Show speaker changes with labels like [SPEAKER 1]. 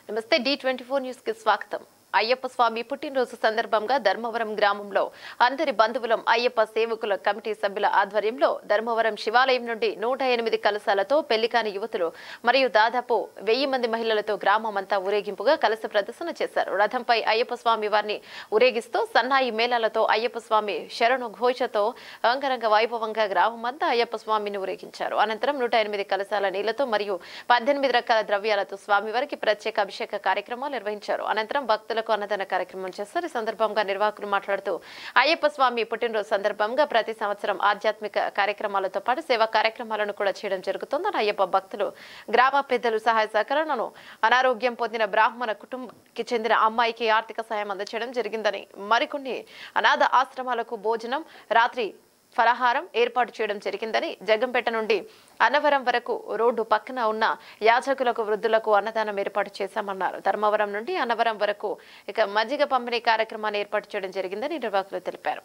[SPEAKER 1] నమస్తే D24 news కి స్వాగతం. అయ్యప్ప స్వామి పుట్టినరోజు సందర్భంగా ధర్మవరం గ్రామంలో అందరి బంధువులం అయ్యప్ప సేవకుల కమిటీ సభ్యుల ఆధ్వర్యంలో ధర్మవరం శివాలయం నుండి 108 కలశాలతో పెళ్లికాని యువతులు మరియు దాదాపు 1000 మంది మహిళలతో గ్రామమంతా ఊరేగింపుగా కలశ ప్రదర్శన చేశారు. రథంపై అయ్యప్ప స్వామి వారిని ఊరేగిస్తూ సన్నాయి మేళాలతో అయ్యప్ప స్వామి శరణు ఘోషతో అంగరంగ వైభవంగా గ్రామమంతా అయ్యప్ప స్వామిని ఊరేగించారు. అనంతరం 108 కలశాల నీళ్లతో మరియు 18 రకాల ద్రవ్యాలతో స్వామివారికి ప్రత్యేక అభిషేక కార్యక్రమాలు నిర్వహించారు. అనంతరం భక్తులకు అన్నదాన కార్యక్రమం చేశారు. ఈ సందర్భంగా నిర్వాహకులు మాట్లాడుతూ అయ్యప్ప స్వామి పుట్టినరోజు సందర్భంగా ప్రతి సంవత్సరం ఆధ్యాత్మిక కార్యక్రమాలతో పాటు సేవా కార్యక్రమాలను కూడా చేయడం జరుగుతుందని అయ్యప్ప భక్తులు గ్రామ పెద్దలు సహాయ సహకారాలను అనారోగ్యం పొందిన బ్రాహ్మణ కుటుంబానికి చెందిన అమ్మాయికి ఆర్థిక సాయం అందజేయడం జరిగిందని మరికొన్ని అనాథ ఆశ్రమాలకు భోజనం రాత్రి ఫలహారం ఏర్పాటు చేయడం జరిగిందని జగ్గంపేట నుండి అన్నవరం వరకు రోడ్డు పక్కన ఉన్న యాచకులకు వృద్ధులకు అన్నదానం ఏర్పాటు చేశామన్నారు. ధర్మవరం నుండి అన్నవరం వరకు ఇక మజ్జిగ పంపిణీ కార్యక్రమాన్ని ఏర్పాటు చేయడం జరిగిందని నిర్వాహకులు తెలిపారు.